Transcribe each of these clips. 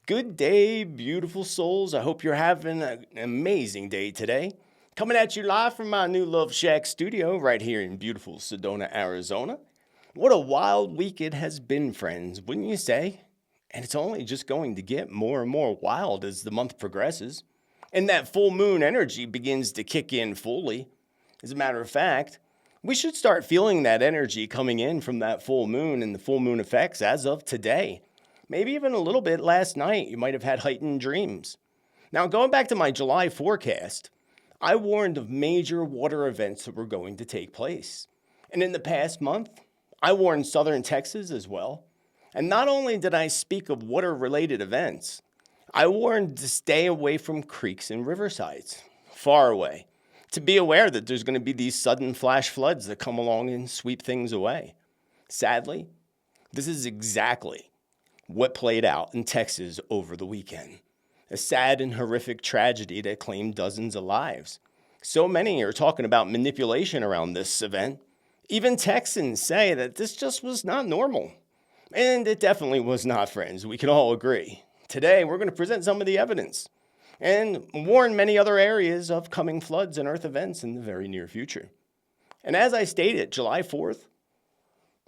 Good day, beautiful souls. I hope you're having an amazing day today. Coming at you live from my new Love Shack studio right here in beautiful Sedona, Arizona. What a wild week it has been, friends, wouldn't you say? And it's only just going to get more and more wild as the month progresses. And that full moon energy begins to kick in fully. As a matter of fact, we should start feeling that energy coming in from that full moon and the full moon effects as of today. Maybe even a little bit last night, you might have had heightened dreams. Now, going back to my July forecast, I warned of major water events that were going to take place. And in the past month, I warned southern Texas as well. And not only did I speak of water-related events, I warned to stay away from creeks and riversides, far away, to be aware that there's going to be these sudden flash floods that come along and sweep things away. Sadly, this is exactly what played out in Texas over the weekend. A sad and horrific tragedy that claimed dozens of lives. So many are talking about manipulation around this event. Even Texans say that this just was not normal. And it definitely was not, friends. We can all agree. Today, we're going to present some of the evidence and warn many other areas of coming floods and earth events in the very near future. And as I stated, July 4th,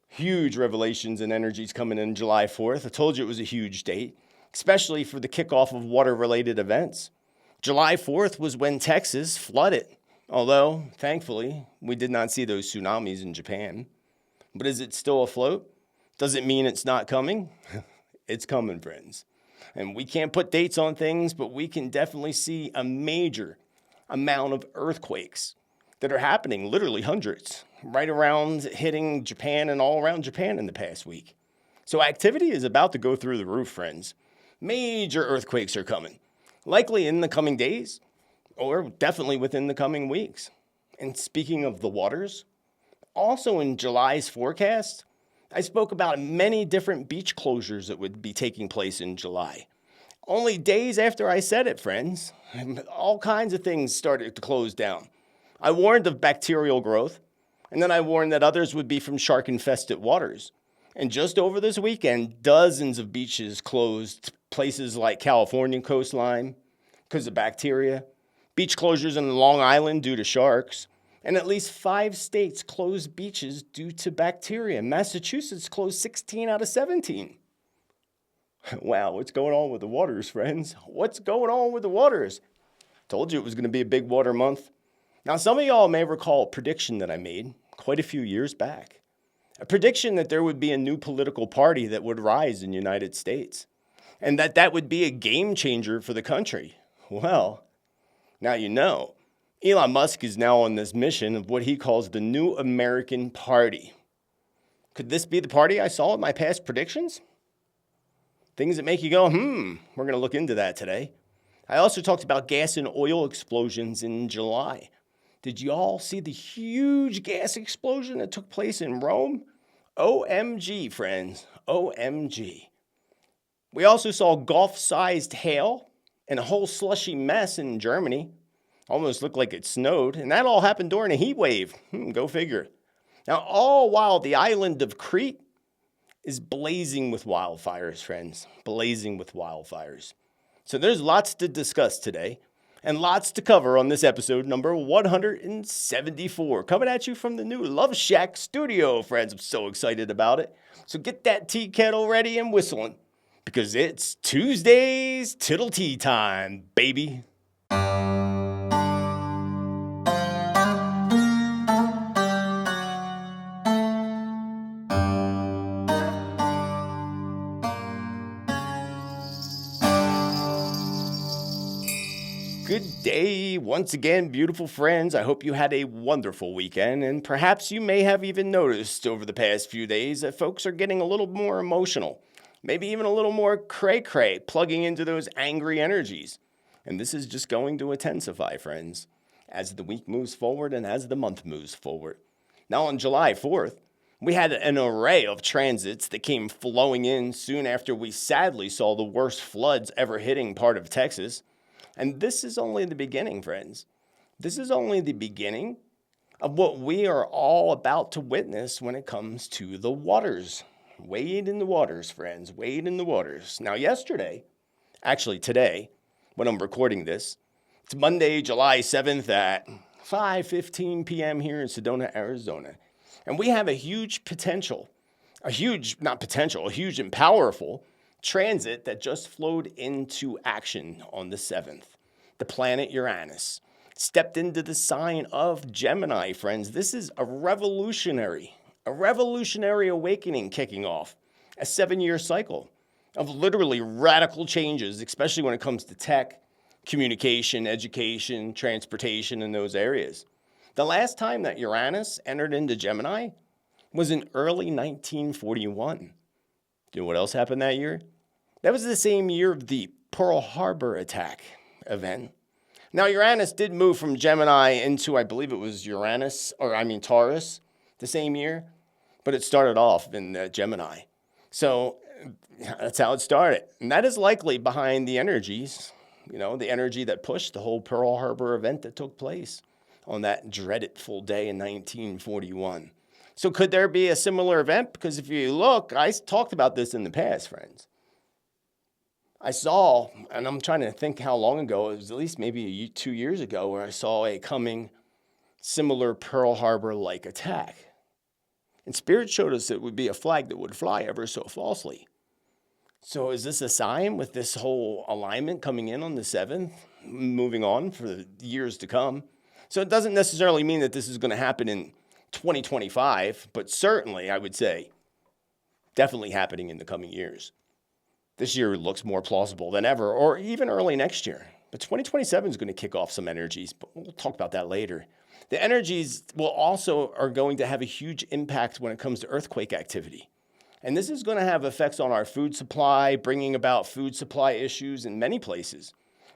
huge revelations and energies coming in July 4th. I told you it was a huge date, especially for the kickoff of water-related events. July 4th was when Texas flooded, although, thankfully, we did not see those tsunamis in Japan. But is it still afloat? Does it mean it's not coming? It's coming, friends. And we can't put dates on things, but we can definitely see a major amount of earthquakes that are happening, literally hundreds, right around hitting Japan and all around Japan in the past week. So activity is about to go through the roof, friends. Major earthquakes are coming, likely in the coming days, or definitely within the coming weeks. And speaking of the waters, also in July's forecast, I spoke about many different beach closures that would be taking place in July. Only days after I said it, friends, all kinds of things started to close down. I warned of bacterial growth, and then I warned that others would be from shark-infested waters. And just over this weekend, dozens of beaches closed, places like California coastline because of bacteria, beach closures in Long Island due to sharks, and at least 5 states closed beaches due to bacteria. Massachusetts closed 16 out of 17. Wow, what's going on with the waters, friends? What's going on with the waters? Told you it was going to be a big water month. Now, some of y'all may recall a prediction that I made quite a few years back. A prediction that there would be a new political party that would rise in the United States, and that would be a game changer for the country. Well, now you know. Elon Musk is now on this mission of what he calls the New American Party. Could this be the party I saw in my past predictions? Things that make you go, we're going to look into that today. I also talked about gas and oil explosions in July. Did you all see the huge gas explosion that took place in Rome? OMG, friends. OMG. We also saw golf-sized hail and a whole slushy mess in Germany. Almost looked like it snowed, and that all happened during a heat wave. Go figure. Now, all while the island of Crete is blazing with wildfires, friends. Blazing with wildfires. So there's lots to discuss today. And lots to cover on this episode number 174. Coming at you from the new Love Shack studio, friends. I'm so excited about it. So get that tea kettle ready and whistling, because it's Tuesday's Tittle Tea Time, baby. Good day once again, beautiful friends. I hope you had a wonderful weekend, and perhaps you may have even noticed over the past few days that folks are getting a little more emotional, maybe even a little more cray-cray, plugging into those angry energies. And this is just going to intensify, friends, as the week moves forward and as the month moves forward. Now, on July 4th, we had an array of transits that came flowing in soon after we sadly saw the worst floods ever hitting part of Texas. And this is only the beginning, friends. This is only the beginning of what we are all about to witness when it comes to the waters. Wade in the waters, friends. Wade in the waters. Now, yesterday, Actually, today, when I'm recording this, it's Monday, July 7th at 5:15 p.m. here in Sedona, Arizona. And we have a huge and powerful transit that just flowed into action on the 7th. The planet Uranus stepped into the sign of Gemini, friends. This is a revolutionary awakening kicking off a 7-year cycle of literally radical changes, especially when it comes to tech, communication, education, transportation, and those areas. The last time that Uranus entered into Gemini was in early 1941. Do you know what else happened that year? That was the same year of the Pearl Harbor attack event. Now, Uranus did move from Gemini into, I believe it was Taurus, the same year, but it started off in Gemini. So that's how it started. And that is likely behind the energies, the energy that pushed the whole Pearl Harbor event that took place on that dreadful day in 1941. So could there be a similar event? Because if you look, I talked about this in the past, friends. I saw, and I'm trying to think how long ago, it was at least maybe 2 years ago, where I saw a coming similar Pearl Harbor-like attack. And Spirit showed us it would be a flag that would fly ever so falsely. So is this a sign with this whole alignment coming in on the 7th, moving on for the years to come? So it doesn't necessarily mean that this is going to happen in 2025, but certainly, I would say, definitely happening in the coming years. This year looks more plausible than ever, or even early next year. But 2027 is going to kick off some energies, but we'll talk about that later. The energies are going to have a huge impact when it comes to earthquake activity. And this is going to have effects on our food supply, bringing about food supply issues in many places.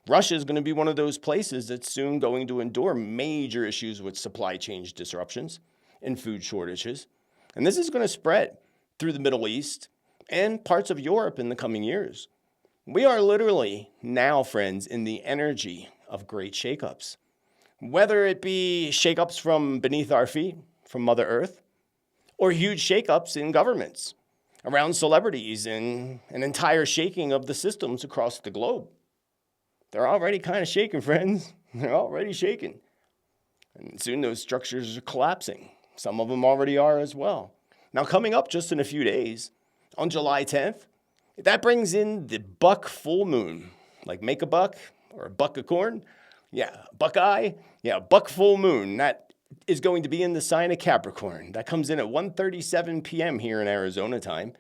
Russia is going to be one of those places that's soon going to endure major issues with supply chain disruptions and food shortages. And this is going to spread through the Middle East and parts of Europe in the coming years. We are literally now, friends, in the energy of great shakeups. Whether it be shakeups from beneath our feet, from Mother Earth, or huge shakeups in governments, around celebrities, and an entire shaking of the systems across the globe. They're already kind of shaking, friends. They're already shaking. And soon those structures are collapsing. Some of them already are as well. Now, coming up just in a few days, on July 10th, that brings in the buck full moon. Like make a buck or a buck of corn. Yeah, buckeye. Yeah, buck full moon. That is going to be in the sign of Capricorn. That comes in at 1:37 p.m. here in Arizona time,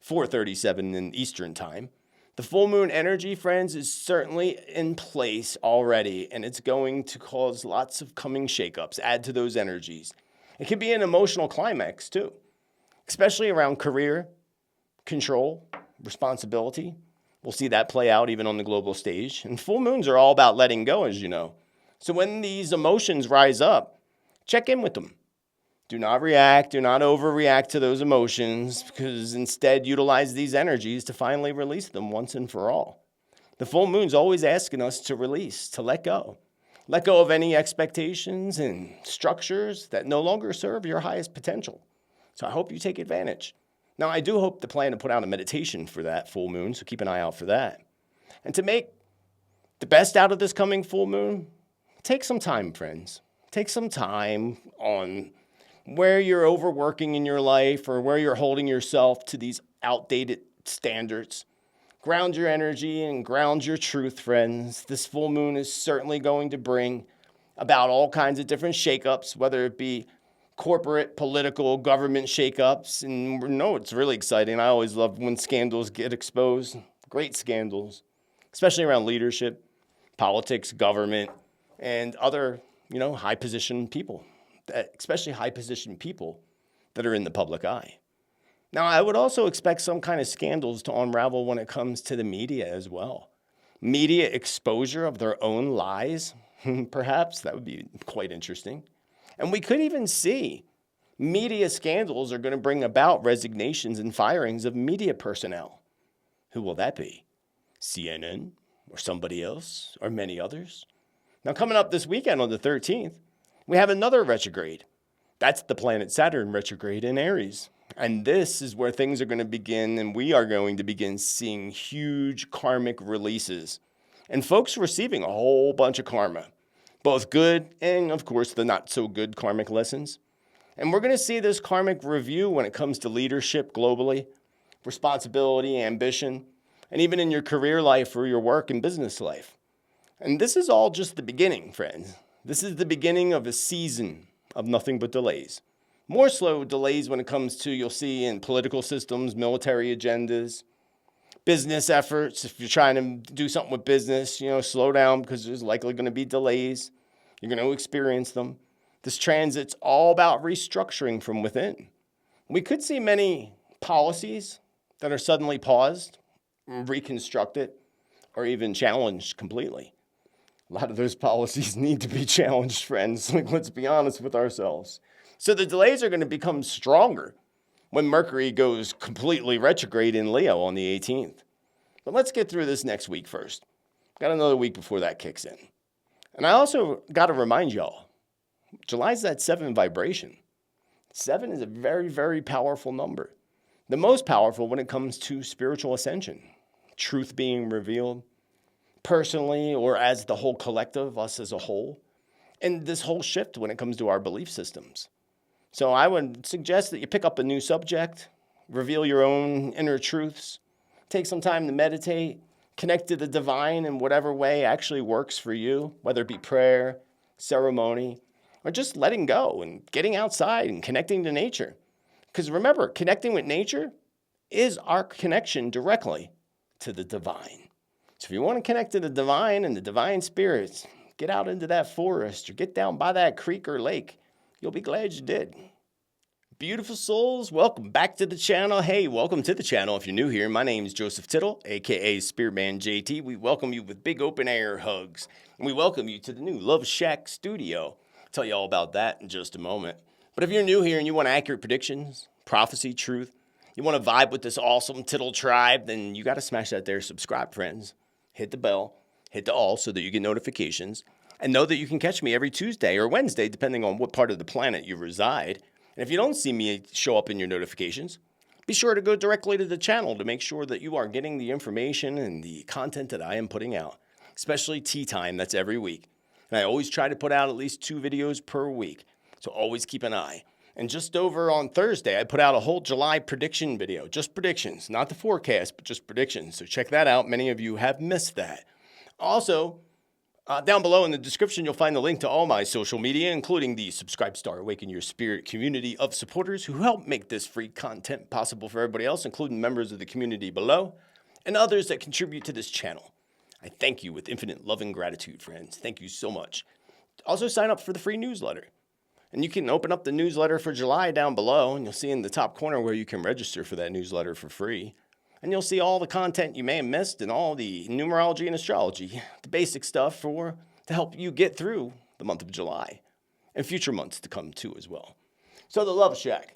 4:37 in Eastern time. The full moon energy, friends, is certainly in place already, and it's going to cause lots of coming shakeups. Add to those energies. It can be an emotional climax, too, especially around career, control, responsibility. We'll see that play out even on the global stage. And full moons are all about letting go, as you know. So when these emotions rise up, check in with them. Do not react, do not overreact to those emotions, because instead utilize these energies to finally release them once and for all. The full moon's always asking us to release, to let go. Let go of any expectations and structures that no longer serve your highest potential. So I hope you take advantage. Now, I do hope to plan to put out a meditation for that full moon, so keep an eye out for that. And to make the best out of this coming full moon, take some time, friends. Take some time on where you're overworking in your life or where you're holding yourself to these outdated standards. Ground your energy and ground your truth, friends. This full moon is certainly going to bring about all kinds of different shakeups, whether it be corporate, political, government shakeups. And it's really exciting. I always love when scandals get exposed. Great scandals, especially around leadership, politics, government, and other, high-positioned people, especially high-positioned people that are in the public eye. Now, I would also expect some kind of scandals to unravel when it comes to the media as well. Media exposure of their own lies, perhaps, that would be quite interesting. And we could even see media scandals are going to bring about resignations and firings of media personnel. Who will that be? CNN or somebody else or many others? Now, coming up this weekend on the 13th, we have another retrograde. That's the planet Saturn retrograde in Aries. And this is where things are going to begin, and we are going to begin seeing huge karmic releases. And folks receiving a whole bunch of karma, both good and, of course, the not so good karmic lessons. And we're going to see this karmic review when it comes to leadership globally, responsibility, ambition, and even in your career life or your work and business life. And this is all just the beginning, friends. This is the beginning of a season of nothing but delays. More slow delays when it comes to, you'll see in political systems, military agendas, business efforts. If you're trying to do something with business, slow down because there's likely going to be delays. You're going to experience them. This transit's all about restructuring from within. We could see many policies that are suddenly paused, reconstructed, or even challenged completely. A lot of those policies need to be challenged, friends. Let's be honest with ourselves. So the delays are going to become stronger when Mercury goes completely retrograde in Leo on the 18th. But let's get through this next week first. Got another week before that kicks in. And I also got to remind y'all, July's that 7 vibration. 7 is a very, very powerful number. The most powerful when it comes to spiritual ascension, truth being revealed, personally or as the whole collective, us as a whole, and this whole shift when it comes to our belief systems. So I would suggest that you pick up a new subject, reveal your own inner truths, take some time to meditate, connect to the divine in whatever way actually works for you, whether it be prayer, ceremony, or just letting go and getting outside and connecting to nature. Because remember, connecting with nature is our connection directly to the divine. So if you want to connect to the divine and the divine spirits, get out into that forest or get down by that creek or lake. You'll be glad you did. Beautiful souls, welcome back to the channel. Hey, welcome to the channel if you're new here. My name is Joseph Tittel, aka Spiritman JT. We welcome you with big open air hugs. And we welcome you to the new Love Shack studio. I'll tell you all about that in just a moment. But if you're new here and you want accurate predictions, prophecy, truth, you want to vibe with this awesome Tittle tribe, then you got to smash that there subscribe, friends. Hit the bell, hit the all so that you get notifications. And know that you can catch me every Tuesday or Wednesday, depending on what part of the planet you reside. And if you don't see me show up in your notifications, be sure to go directly to the channel to make sure that you are getting the information and the content that I am putting out, especially Teatime, that's every week. And I always try to put out at least 2 videos per week, so always keep an eye. And just over on Thursday, I put out a whole July prediction video, just predictions, not the forecast, but just predictions. So check that out. Many of you have missed that. Also, down below in the description, you'll find the link to all my social media, including the Subscribe Star Awaken Your Spirit community of supporters who help make this free content possible for everybody else, including members of the community below and others that contribute to this channel. I thank you with infinite love and gratitude, friends. Thank you so much. Also, sign up for the free newsletter. And you can open up the newsletter for July down below, and you'll see in the top corner where you can register for that newsletter for free. And you'll see all the content you may have missed and all the numerology and astrology, the basic stuff to help you get through the month of July and future months to come too as well. So the Love Shack.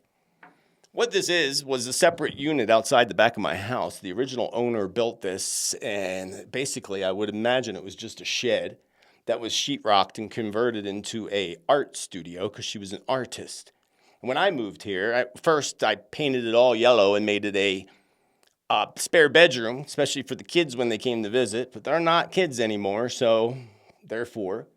What this was a separate unit outside the back of my house. The original owner built this, and basically I would imagine it was just a shed that was sheetrocked and converted into a art studio because she was an artist. And when I moved here, first I painted it all yellow and made it a spare bedroom, especially for the kids when they came to visit, but they're not kids anymore, so therefore,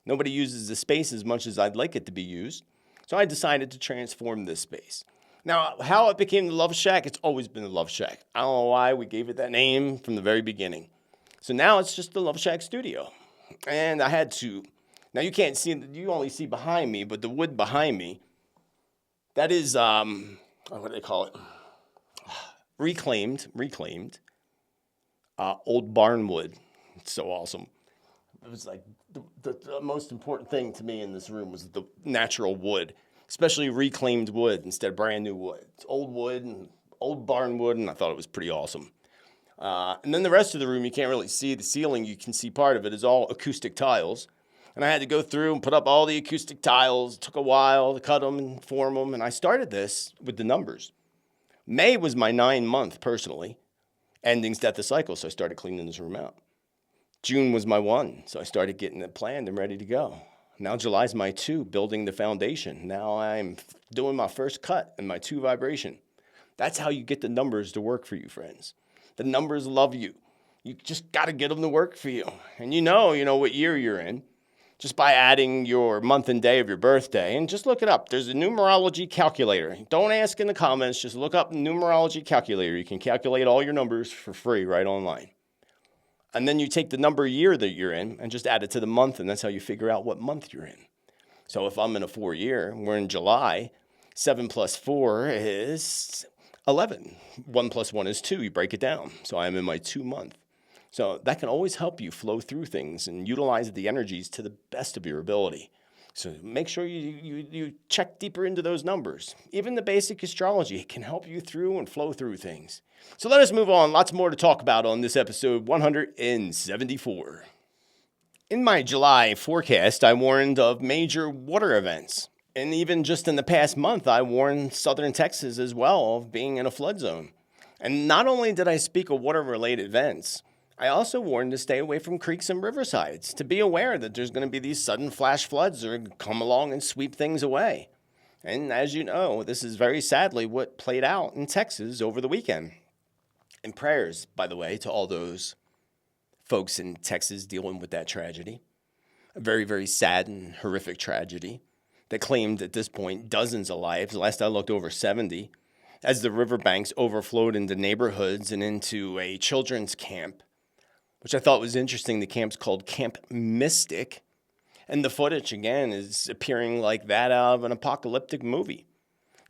nobody uses the space as much as I'd like it to be used. So I decided to transform this space. Now, how it became the Love Shack, it's always been the Love Shack. I don't know why we gave it that name from the very beginning. So now it's just the Love Shack studio. And I had to, now you can't see, you only see behind me, but the wood behind me, that is, what do they call it? Reclaimed, old barn wood. It's so awesome. It was like the most important thing to me in this room was the natural wood, especially reclaimed wood instead of brand new wood. It's old wood and old barn wood, and I thought it was pretty awesome. And then the rest of the room, you can't really see the ceiling. You can see part of it is all acoustic tiles. And I had to go through and put up all the acoustic tiles. It took a while to cut them and form them. And I started this with the numbers. May was my 9-month personally, endings death of cycle, so I started cleaning this room out. June was my 1, so I started getting it planned and ready to go. Now July's my 2, building the foundation. Now I'm doing my first cut in my 2 vibration. That's how you get the numbers to work for you, friends. The numbers love you. You just got to get them to work for you. And you know what year you're in just by adding your month and day of your birthday. And just look it up. There's a numerology calculator. Don't ask in the comments. Just look up numerology calculator. You can calculate all your numbers for free right online. And then you take the number year that you're in and just add it to the month, and that's how you figure out what month you're in. So if I'm in a 4 year, we're in July, 7 plus 4 is 11. 1 plus 1 is 2. You break it down. So I'm in my 2 month. So that can always help you flow through things and utilize the energies to the best of your ability. So make sure you check deeper into those numbers. Even the basic astrology can help you through and flow through things. So let us move on. Lots more to talk about on this episode 174. In my July forecast, I warned of major water events. And even just in the past month, I warned southern Texas as well of being in a flood zone. And not only did I speak of water-related events, I also warned to stay away from creeks and riversides, to be aware that there's going to be these sudden flash floods that are going to come along and sweep things away. And as you know, this is very sadly what played out in Texas over the weekend. And prayers, by the way, to all those folks in Texas dealing with that tragedy. A very, very sad and horrific tragedy that claimed at this point dozens of lives. Last I looked, over 70, as the riverbanks overflowed into neighborhoods and into a children's camp, which I thought was interesting. The camp's called Camp Mystic. And the footage, again, is appearing like that out of an apocalyptic movie.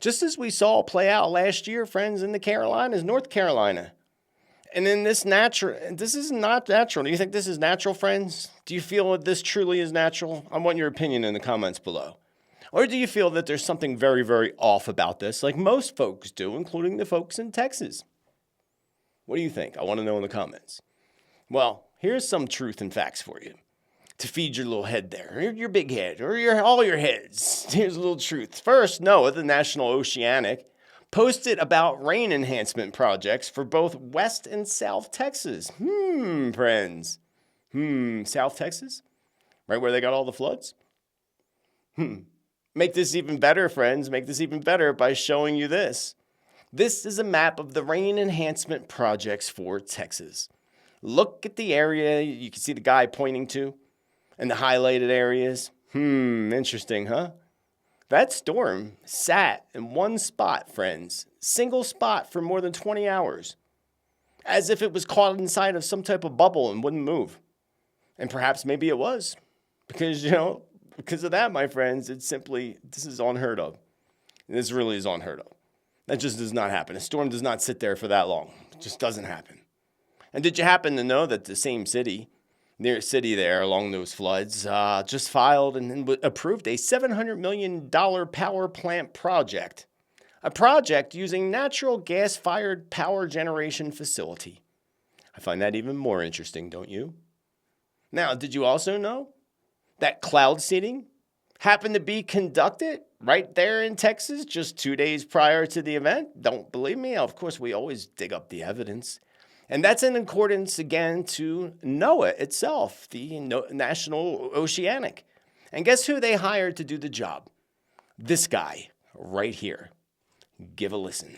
Just as we saw play out last year, friends, in the Carolinas, North Carolina. And in this is not natural. Do you think this is natural, friends? Do you feel that this truly is natural? I want your opinion in the comments below. Or do you feel that there's something very, very off about this, like most folks do, including the folks in Texas? What do you think? I want to know in the comments. Well, here's some truth and facts for you to feed your little head there, your big head, or all your heads. Here's a little truth. First, NOAA, the National Oceanic, posted about rain enhancement projects for both West and South Texas. Friends. South Texas? Right where they got all the floods? Make this even better, friends. Make this even better by showing you this. This is a map of the rain enhancement projects for Texas. Look at the area you can see the guy pointing to and the highlighted areas. Interesting, huh? That storm sat in one spot, friends. Single spot for more than 20 hours. As if it was caught inside of some type of bubble and wouldn't move. And perhaps maybe it was. Because, because of that, my friends, this is unheard of. This really is unheard of. That just does not happen. A storm does not sit there for that long. It just doesn't happen. And did you happen to know that the same city, nearest city there along those floods, just filed and approved a $700 million power plant project? A project using natural gas-fired power generation facility. I find that even more interesting, don't you? Now, did you also know that cloud seeding happened to be conducted right there in Texas just 2 days prior to the event? Don't believe me? Of course, we always dig up the evidence. And that's in accordance, again, to NOAA itself, the National Oceanic. And guess who they hired to do the job? This guy right here. Give a listen.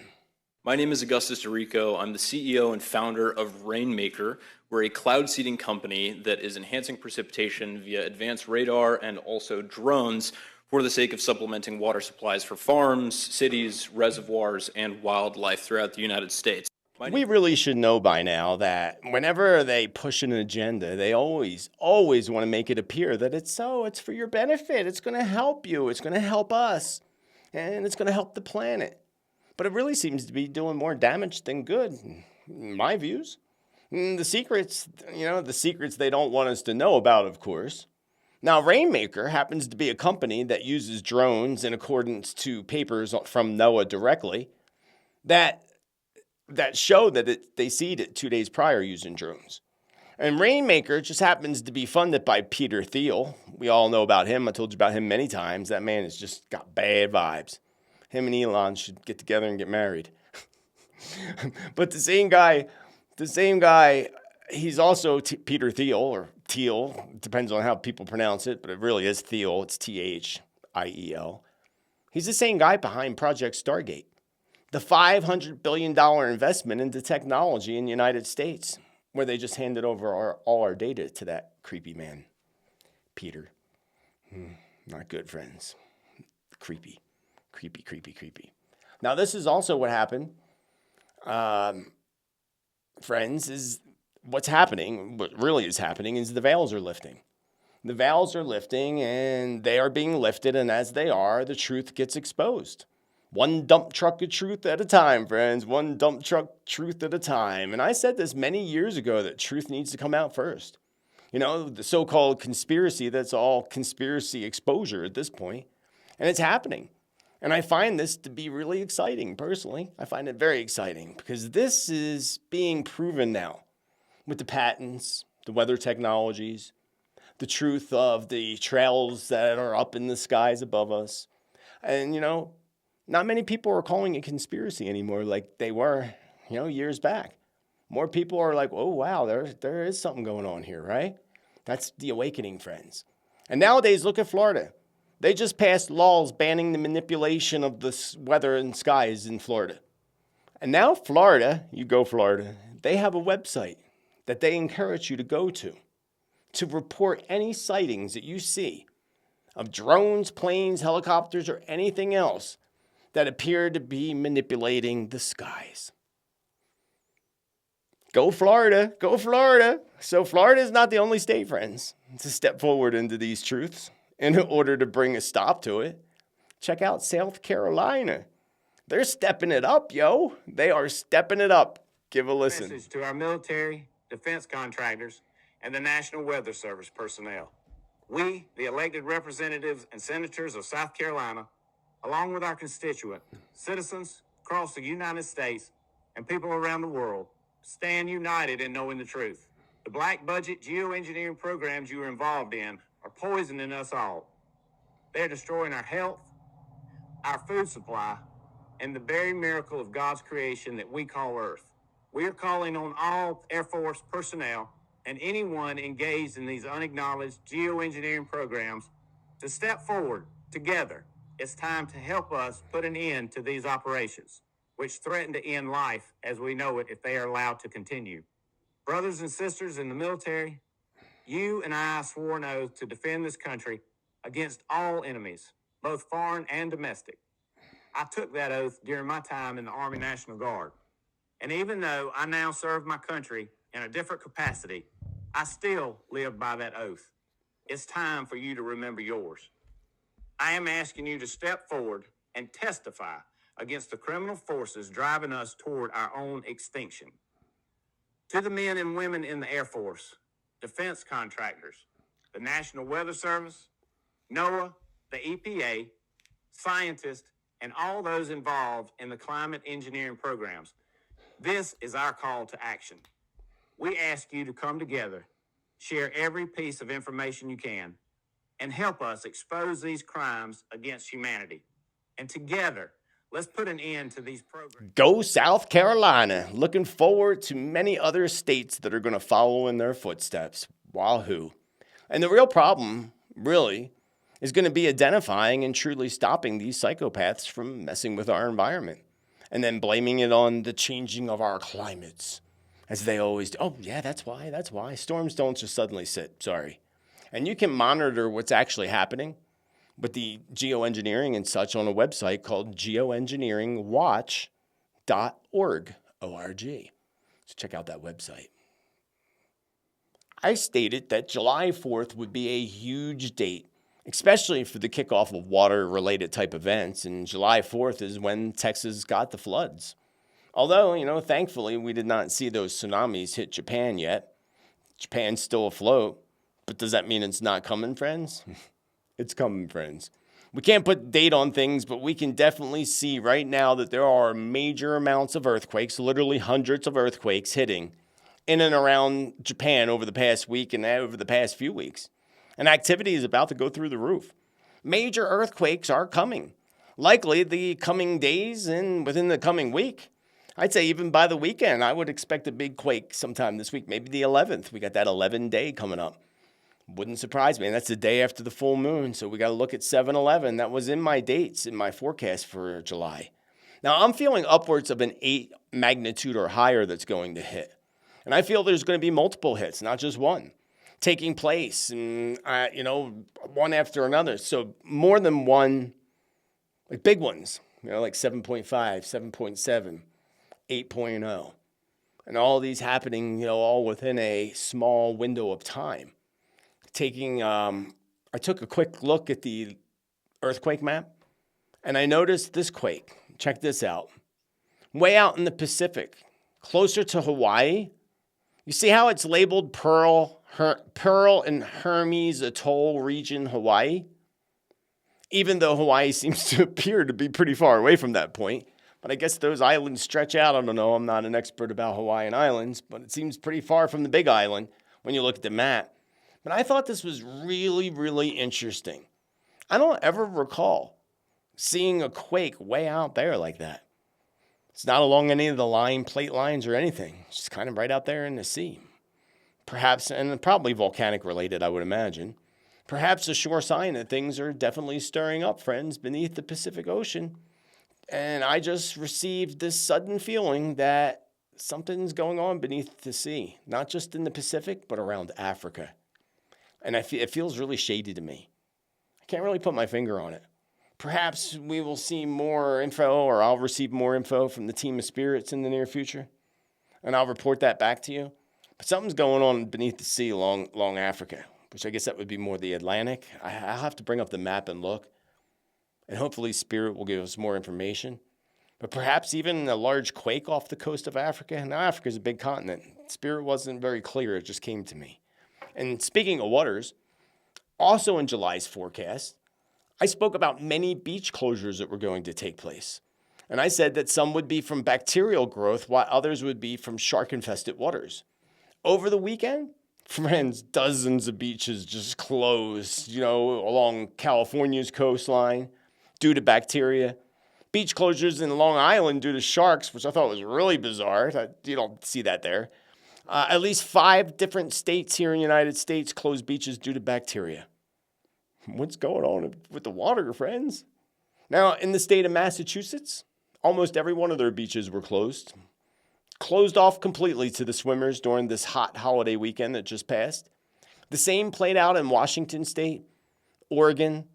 My name is Augustus DeRico. I'm the CEO and founder of Rainmaker. We're a cloud seeding company that is enhancing precipitation via advanced radar and also drones for the sake of supplementing water supplies for farms, cities, reservoirs, and wildlife throughout the United States. We really should know by now that whenever they push an agenda, they always want to make it appear that it's for your benefit. It's going to help you. It's going to help us. And it's going to help the planet. But it really seems to be doing more damage than good, in my views. The secrets they don't want us to know about, of course. Now, Rainmaker happens to be a company that uses drones in accordance to papers from NOAA directly that show that they seed it 2 days prior using drones. And Rainmaker just happens to be funded by Peter Thiel. We all know about him. I told you about him many times. That man has just got bad vibes. Him and Elon should get together and get married. But the same guy, he's also Peter Thiel, or Thiel. It depends on how people pronounce it, but it really is Thiel. It's Thiel. He's the same guy behind Project Stargate, the $500 billion investment into technology in the United States, where they just handed over all our data to that creepy man, Peter. Not good, friends. Creepy. Now, this is also what happened, friends, is what's happening. What really is happening is the veils are lifting. The veils are lifting, and they are being lifted, and as they are, the truth gets exposed. One dump truck of truth at a time, friends. One dump truck truth at a time. And I said this many years ago that truth needs to come out first. You know, the so-called conspiracy, that's all conspiracy exposure at this point. And it's happening. And I find this to be really exciting, personally. I find it very exciting because this is being proven now with the patents, the weather technologies, the truth of the trails that are up in the skies above us. And, you know, not many people are calling it conspiracy anymore like they were, years back. More people are like, oh, wow, there is something going on here, right? That's the awakening, friends. And nowadays, look at Florida. They just passed laws banning the manipulation of the weather and skies in Florida. And now Florida, they have a website that they encourage you to go to report any sightings that you see of drones, planes, helicopters, or anything else that appear to be manipulating the skies. Go Florida. So Florida is not the only state, friends, to step forward into these truths in order to bring a stop to it. Check out South Carolina. They're stepping it up, yo. They are stepping it up. Give a listen. Message to our military, defense contractors, and the National Weather Service personnel. We, the elected representatives and senators of South Carolina, along with our constituent, citizens across the United States, and people around the world, stand united in knowing the truth. The black budget geoengineering programs you are involved in are poisoning us all. They're destroying our health, our food supply, and the very miracle of God's creation that we call Earth. We are calling on all Air Force personnel and anyone engaged in these unacknowledged geoengineering programs to step forward together. It's time to help us put an end to these operations, which threaten to end life as we know it if they are allowed to continue. Brothers and sisters in the military, you and I swore an oath to defend this country against all enemies, both foreign and domestic. I took that oath during my time in the Army National Guard. And even though I now serve my country in a different capacity, I still live by that oath. It's time for you to remember yours. I am asking you to step forward and testify against the criminal forces driving us toward our own extinction. To the men and women in the Air Force, defense contractors, the National Weather Service, NOAA, the EPA, scientists, and all those involved in the climate engineering programs, this is our call to action. We ask you to come together, share every piece of information you can, and help us expose these crimes against humanity. And together, let's put an end to these programs. Go South Carolina. Looking forward to many other states that are going to follow in their footsteps. Wahoo. And the real problem, really, is going to be identifying and truly stopping these psychopaths from messing with our environment. And then blaming it on the changing of our climates. As they always do. Oh, yeah, that's why. Storms don't just suddenly sit. Sorry. And you can monitor what's actually happening with the geoengineering and such on a website called geoengineeringwatch.org. O-R-G. So check out that website. I stated that July 4th would be a huge date, especially for the kickoff of water-related type events. And July 4th is when Texas got the floods. Although, thankfully, we did not see those tsunamis hit Japan yet. Japan's still afloat. But does that mean it's not coming, friends? It's coming, friends. We can't put date on things, but we can definitely see right now that there are major amounts of earthquakes, literally hundreds of earthquakes hitting in and around Japan over the past week and over the past few weeks. And activity is about to go through the roof. Major earthquakes are coming. Likely the coming days and within the coming week. I'd say even by the weekend, I would expect a big quake sometime this week, maybe the 11th. We got that 11 day coming up. Wouldn't surprise me. And that's the day after the full moon. So we got to look at 7/11. That was in my dates, in my forecast for July. Now, I'm feeling upwards of an 8 magnitude or higher that's going to hit. And I feel there's going to be multiple hits, not just one, taking place, and one after another. So more than one, like big ones, like 7.5, 7.7, 8.0. And all these happening, all within a small window of time. I took a quick look at the earthquake map, and I noticed this quake. Check this out. Way out in the Pacific, closer to Hawaii. You see how it's labeled Pearl and Hermes Atoll region, Hawaii? Even though Hawaii seems to appear to be pretty far away from that point. But I guess those islands stretch out. I don't know. I'm not an expert about Hawaiian islands, but it seems pretty far from the big island when you look at the map. But I thought this was really, really interesting. I don't ever recall seeing a quake way out there like that. It's not along any of the plate lines or anything. It's just kind of right out there in the sea. Perhaps, and probably volcanic related, I would imagine. Perhaps a sure sign that things are definitely stirring up, friends, beneath the Pacific Ocean. And I just received this sudden feeling that something's going on beneath the sea, not just in the Pacific, but around Africa. And it feels really shady to me. I can't really put my finger on it. Perhaps we will see more info, or I'll receive more info from the team of spirits in the near future, and I'll report that back to you. But something's going on beneath the sea along Africa, which I guess that would be more the Atlantic. I'll have to bring up the map and look, and hopefully Spirit will give us more information. But perhaps even a large quake off the coast of Africa. Now, Africa's a big continent. Spirit wasn't very clear. It just came to me. And speaking of waters, also in July's forecast, I spoke about many beach closures that were going to take place. And I said that some would be from bacterial growth, while others would be from shark-infested waters. Over the weekend, friends, dozens of beaches just closed, along California's coastline due to bacteria. Beach closures in Long Island due to sharks, which I thought was really bizarre. You don't see that there. At least 5 different states here in the United States closed beaches due to bacteria. What's going on with the water, friends? Now, in the state of Massachusetts, almost every one of their beaches were closed off completely to the swimmers during this hot holiday weekend that just passed. The same played out in Washington State, Oregon,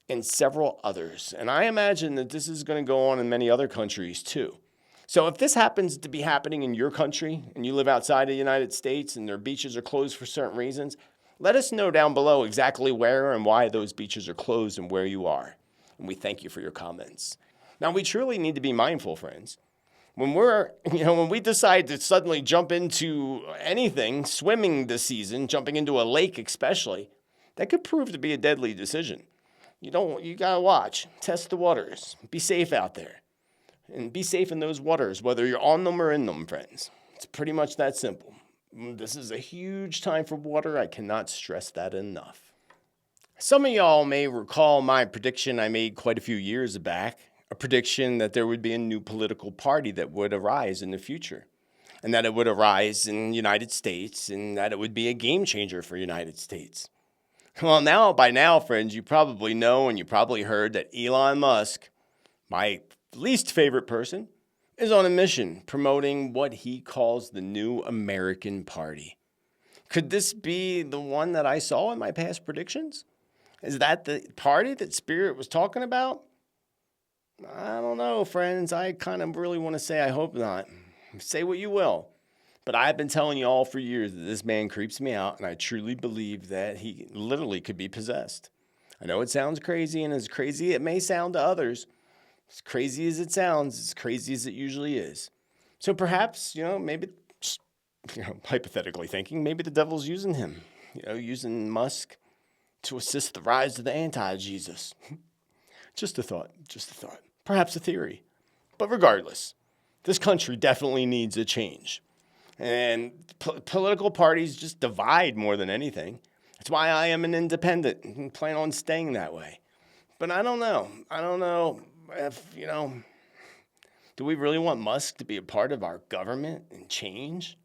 and several others. And I imagine that this is going to go on in many other countries too. So if this happens to be happening in your country and you live outside of the United States and their beaches are closed for certain reasons, let us know down below exactly where and why those beaches are closed and where you are. And we thank you for your comments. Now, we truly need to be mindful, friends. When we decide to suddenly jump into anything, swimming this season, jumping into a lake especially, that could prove to be a deadly decision. You gotta watch, test the waters, be safe out there. And be safe in those waters, whether you're on them or in them, friends. It's pretty much that simple. This is a huge time for water. I cannot stress that enough. Some of y'all may recall my prediction I made quite a few years back, a prediction that there would be a new political party that would arise in the future, and that it would arise in the United States, and that it would be a game changer for the United States. Well, by now, friends, you probably know and you probably heard that Elon Musk, my least favorite person, is on a mission promoting what he calls the new American Party. Could this be the one that I saw in my past predictions? Is that the party that Spirit was talking about? I don't know, friends. I kind of really want to say I hope not. Say what you will. But I've been telling you all for years that this man creeps me out, and I truly believe that he literally could be possessed. I know it sounds crazy, and as crazy it may sound to others, as crazy as it sounds, as crazy as it usually is. So perhaps, maybe, hypothetically thinking, maybe the devil's using him, using Musk to assist the rise of the anti-Jesus. Just a thought. Perhaps a theory. But regardless, this country definitely needs a change. And political parties just divide more than anything. That's why I am an independent and plan on staying that way. But I don't know. If, do we really want Musk to be a part of our government and change?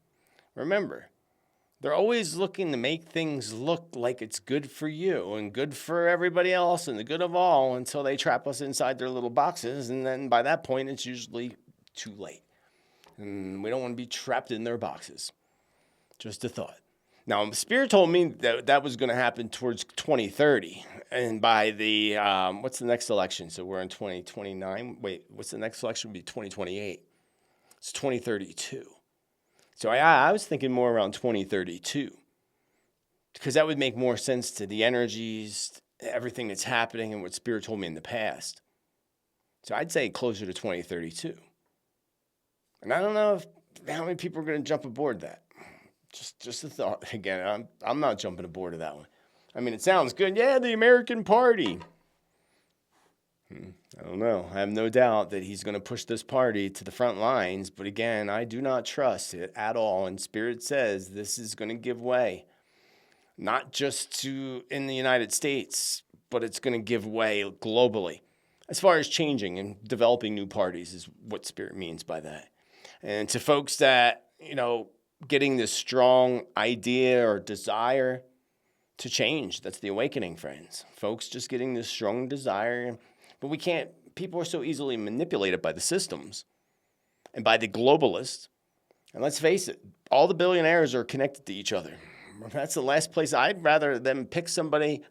Remember, They're always looking to make things look like it's good for you and good for everybody else and the good of all until they trap us inside their little boxes. And then by that point, it's usually too late. And we don't want to be trapped in their boxes. Just a thought. Now, Spirit told me that that was going to happen towards 2030. And by the, what's the next election? So we're in 2029. Wait, what's the next election? Would be 2028. It's 2032. So I was thinking more around 2032. Because that would make more sense to the energies, everything that's happening, and what Spirit told me in the past. So I'd say closer to 2032. And I don't know how many people are going to jump aboard that. Just a thought. Again, I'm not jumping aboard of that one. I mean, it sounds good. Yeah, the American Party. I don't know. I have no doubt that he's going to push this party to the front lines. But again, I do not trust it at all. And Spirit says this is going to give way. Not just in the United States, but it's going to give way globally. As far as changing and developing new parties is what Spirit means by that. And to folks that, getting this strong idea or desire to change. That's the awakening, friends. Folks just getting this strong desire. But people are so easily manipulated by the systems and by the globalists. And let's face it, all the billionaires are connected to each other. That's the last place I'd rather them pick somebody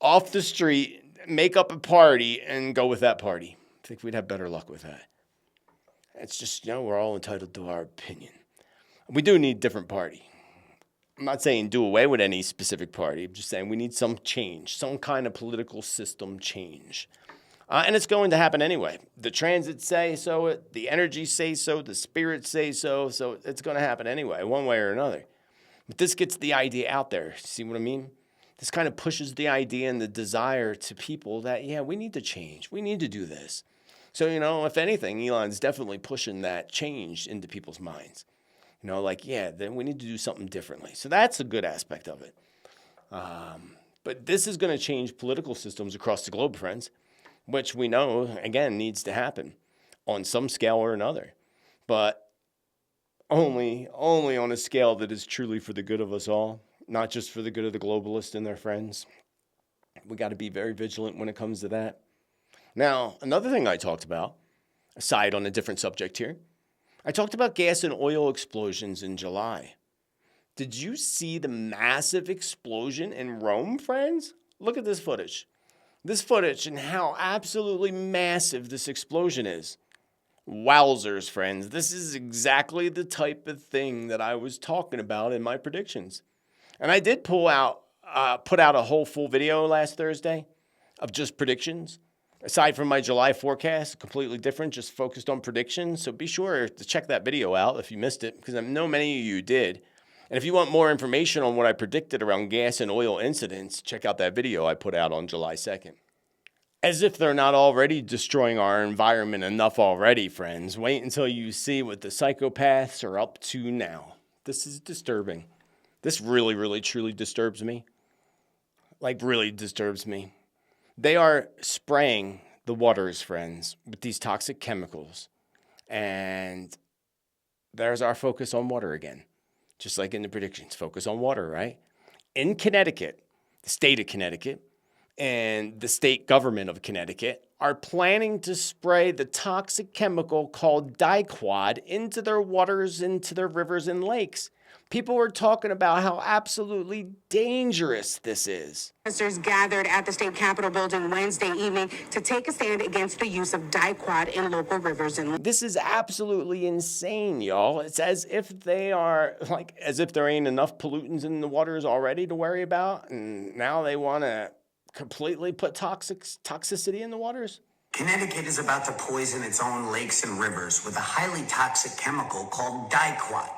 off the street, make up a party, and go with that party. I think we'd have better luck with that. It's just, we're all entitled to our opinion. We do need a different party. I'm not saying do away with any specific party. I'm just saying we need some change, some kind of political system change. And it's going to happen anyway. The transits say so, the energies say so, the spirits say so. So it's going to happen anyway, one way or another. But this gets the idea out there. See what I mean? This kind of pushes the idea and the desire to people that, we need to change. We need to do this. So, if anything, Elon's definitely pushing that change into people's minds. Then we need to do something differently. So that's a good aspect of it. But this is going to change political systems across the globe, friends, which we know, again, needs to happen on some scale or another. But only on a scale that is truly for the good of us all, not just for the good of the globalists and their friends. We got to be very vigilant when it comes to that. Now, another thing I talked about, aside on a different subject here, I talked about gas and oil explosions in July. Did you see the massive explosion in Rome, friends? Look at this footage. This footage and how absolutely massive this explosion is. Wowzers, friends. This is exactly the type of thing that I was talking about in my predictions. And I did put out a whole full video last Thursday of just predictions. Aside from my July forecast, completely different, just focused on predictions. So be sure to check that video out if you missed it, because I know many of you did. And if you want more information on what I predicted around gas and oil incidents, check out that video I put out on July 2nd. As if they're not already destroying our environment enough already, friends. Wait until you see what the psychopaths are up to now. This is disturbing. This really, really, truly disturbs me. Really disturbs me. They are spraying the waters, friends, with these toxic chemicals. And there's our focus on water again. Just like in the predictions, focus on water, right? In Connecticut, the state of Connecticut, and the state government of Connecticut are planning to spray the toxic chemical called diquat into their waters, into their rivers and lakes. People were talking about how absolutely dangerous this is. Protesters gathered at the state capitol building Wednesday evening to take a stand against the use of diquat in local rivers and lakes. This is absolutely insane, y'all. It's as if as if there ain't enough pollutants in the waters already to worry about, and now they want to completely put toxicity in the waters. Connecticut is about to poison its own lakes and rivers with a highly toxic chemical called diquat.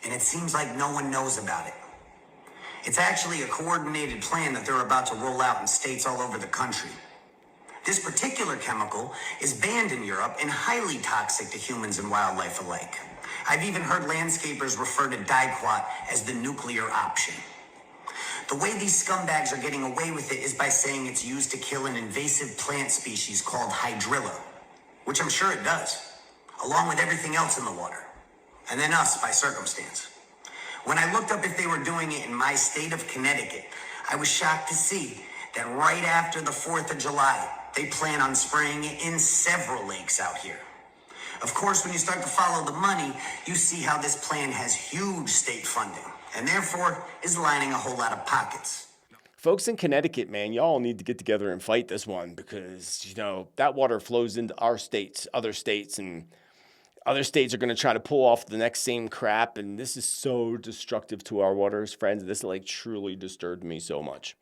And it seems like no one knows about it. It's actually a coordinated plan that they're about to roll out in states all over the country. This particular chemical is banned in Europe and highly toxic to humans and wildlife alike. I've even heard landscapers refer to diquat as the nuclear option. The way these scumbags are getting away with it is by saying it's used to kill an invasive plant species called hydrilla, which I'm sure it does, along with everything else in the water. And then us by circumstance. When I looked up if they were doing it in my state of Connecticut, I was shocked to see that right after the 4th of July, they plan on spraying it in several lakes out here. Of course, when you start to follow the money, you see how this plan has huge state funding and therefore is lining a whole lot of pockets. Folks in Connecticut, man, y'all need to get together and fight this one because, that water flows into our states, and other states are going to try to pull off the next same crap, and this is so destructive to our waters, friends. This truly disturbed me so much,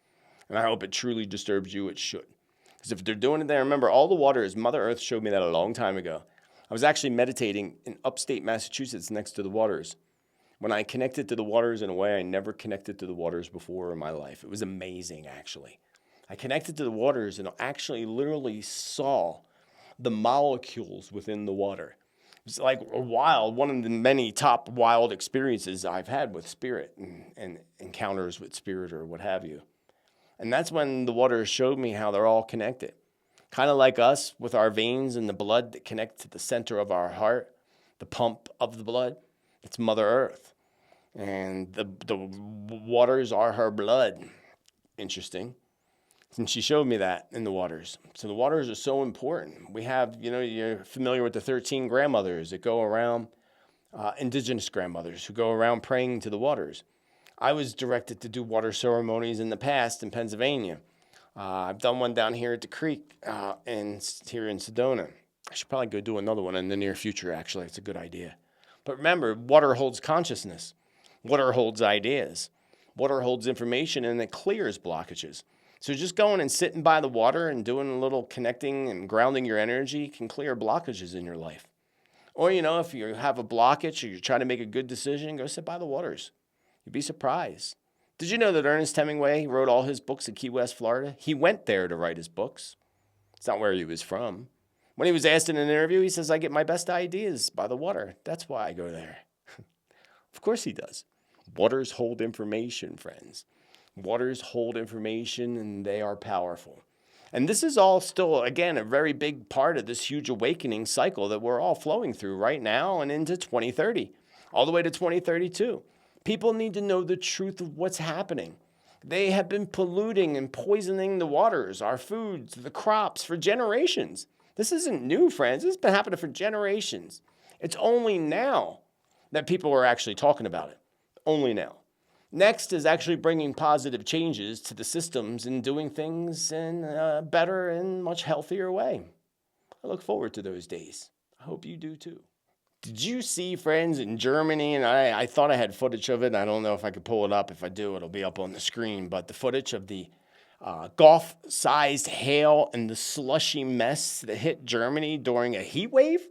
and I hope it truly disturbs you. It should, because if they're doing it there, remember, all the water is Mother Earth showed me that a long time ago. I was actually meditating in upstate Massachusetts next to the waters when I connected to the waters in a way I never connected to the waters before in my life. It was amazing, actually. I connected to the waters and actually literally saw the molecules within the water. It's like one of the many top wild experiences I've had with spirit and encounters with spirit or what have you. And that's when the water showed me how they're all connected. Kind of like us with our veins and the blood that connect to the center of our heart, the pump of the blood. It's Mother Earth. And the waters are her blood. Interesting. And she showed me that in the waters. So the waters are so important. We have, you're familiar with the 13 grandmothers that go around, indigenous grandmothers who go around praying to the waters. I was directed to do water ceremonies in the past in Pennsylvania. I've done one down here at the creek here in Sedona. I should probably go do another one in the near future, actually. It's a good idea. But remember, water holds consciousness. Water holds ideas. Water holds information, and it clears blockages. So just going and sitting by the water and doing a little connecting and grounding your energy can clear blockages in your life. Or, if you have a blockage or you're trying to make a good decision, go sit by the waters. You'd be surprised. Did you know that Ernest Hemingway wrote all his books in Key West, Florida? He went there to write his books. It's not where he was from. When he was asked in an interview, he says, I get my best ideas by the water. That's why I go there. Of course he does. Waters hold information, friends. Waters hold information, and they are powerful. And this is all still, again, a very big part of this huge awakening cycle that we're all flowing through right now and into 2030, all the way to 2032. People need to know the truth of what's happening. They have been polluting and poisoning the waters, our foods, the crops for generations. This isn't new, friends. This has been happening for generations. It's only now that people are actually talking about it. Only now. Next is actually bringing positive changes to the systems and doing things in a better and much healthier way. I look forward to those days. I hope you do too. Did you see, friends, in Germany, and I thought I had footage of it. I don't know if I could pull it up. If I do, it'll be up on the screen. But the footage of the golf-sized hail and the slushy mess that hit Germany during a heat wave?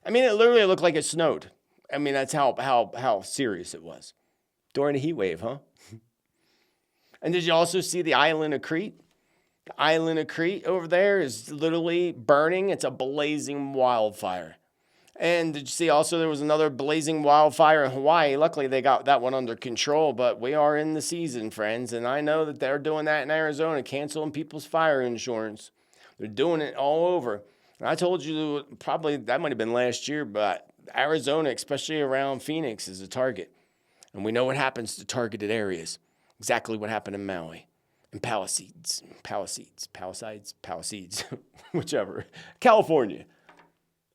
I mean, it literally looked like it snowed. I mean, that's how serious it was. During a heat wave, huh? And did you also see the island of Crete? The island of Crete over there is literally burning. It's a blazing wildfire. And did you see also there was another blazing wildfire in Hawaii? Luckily, they got that one under control, but we are in the season, friends. And I know that they're doing that in Arizona, canceling people's fire insurance. They're doing it all over. And I told you probably that might have been last year, but Arizona, especially around Phoenix, is a target. And we know what happens to targeted areas. Exactly what happened in Maui. And Palisades, whichever. California,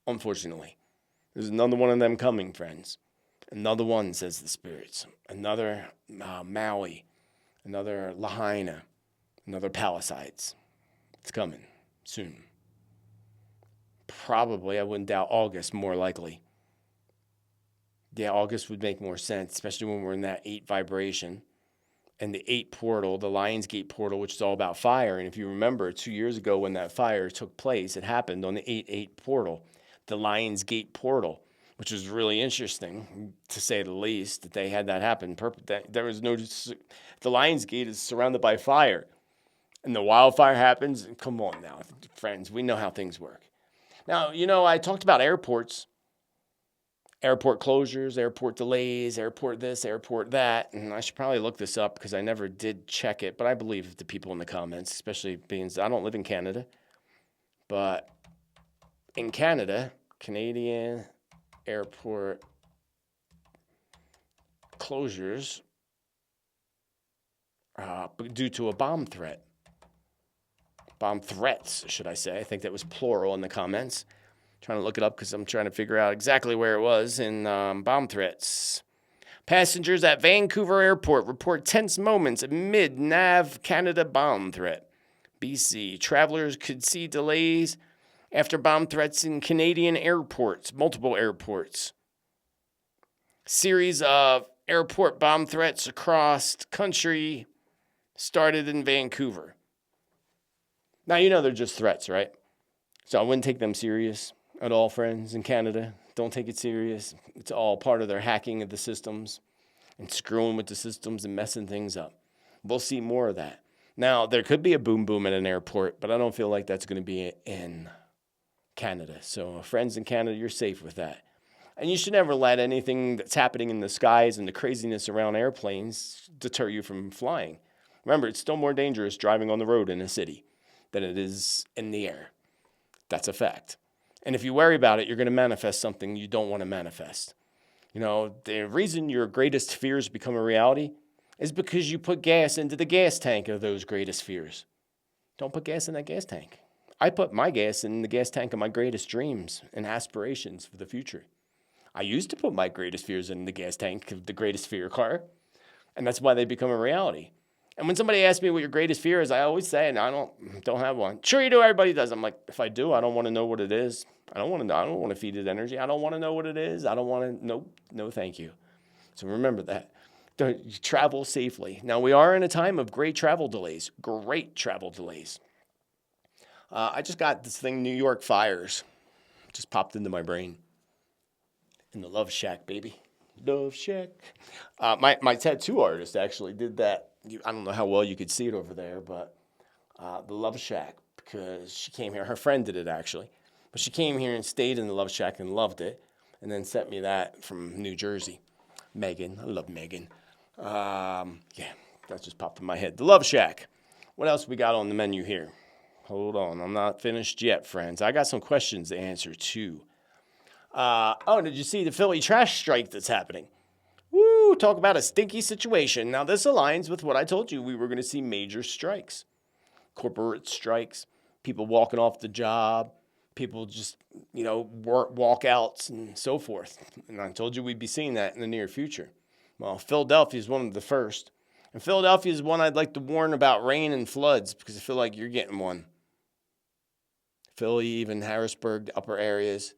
unfortunately. There's another one of them coming, friends. Another one, says the spirits. Another Maui. Another Lahaina. Another Palisades. It's coming soon. Probably, I wouldn't doubt August, more likely. Yeah, August would make more sense, especially when we're in that 8 vibration. And the 8 portal, the Lionsgate portal, which is all about fire. And if you remember, 2 years ago when that fire took place, it happened on the 8-8 portal, the Lionsgate portal, which was really interesting, to say the least, that they had that happen. There was no, the Lionsgate is surrounded by fire. And the wildfire happens. Come on now, friends, we know how things work. Now, I talked about airports. Airport closures, airport delays, airport this, airport that. And I should probably look this up because I never did check it. But I believe the people in the comments, especially being I don't live in Canada. But in Canada, Canadian airport closures due to a bomb threat. Bomb threats, should I say. I think that was plural in the comments. Trying to look it up because I'm trying to figure out exactly where it was in bomb threats. Passengers at Vancouver Airport report tense moments amid MTV Canada bomb threat. BC. Travelers could see delays after bomb threats in Canadian airports, multiple airports. Series of airport bomb threats across the country started in Vancouver. Now, you know they're just threats, right? So I wouldn't take them serious at all, friends in Canada. Don't take it serious. It's all part of their hacking of the systems and screwing with the systems and messing things up. We'll see more of that. Now, there could be a boom boom at an airport, but I don't feel like that's going to be in Canada. So friends in Canada, you're safe with that. And you should never let anything that's happening in the skies and the craziness around airplanes deter you from flying. Remember, it's still more dangerous driving on the road in a city than it is in the air. That's a fact. And if you worry about it, you're going to manifest something you don't want to manifest. You know, the reason your greatest fears become a reality is because you put gas into the gas tank of those greatest fears. Don't put gas in that gas tank. I put my gas in the gas tank of my greatest dreams and aspirations for the future. I used to put my greatest fears in the gas tank of the greatest fear car, and that's why they become a reality. And when somebody asks me what your greatest fear is, I always say, and I don't have one. Sure you do, everybody does. I'm like, if I do, I don't want to know what it is. I don't want to feed it energy. I don't want to know what it is. I don't want to, no, thank you. So remember that. Don't travel safely. Now, we are in a time of great travel delays. I just got this thing, New York fires. Just popped into my brain. In the Love Shack, baby. Love Shack. My tattoo artist actually did that. I don't know how well you could see it over there, but the Love Shack, because she came here. Her friend did it, actually. But she came here and stayed in the Love Shack and loved it, and then sent me that from New Jersey. Megan. I love Megan. Yeah, that just popped in my head. The Love Shack. What else we got on the menu here? Hold on. I'm not finished yet, friends. I got some questions to answer, too. Did you see the Philly trash strike that's happening? Woo, talk about a stinky situation. Now, this aligns with what I told you. We were going to see major strikes. Corporate strikes. People walking off the job. People just, walkouts and so forth. And I told you we'd be seeing that in the near future. Well, Philadelphia is one of the first. And Philadelphia is one I'd like to warn about rain and floods because I feel like you're getting one. Philly, even Harrisburg, the upper areas,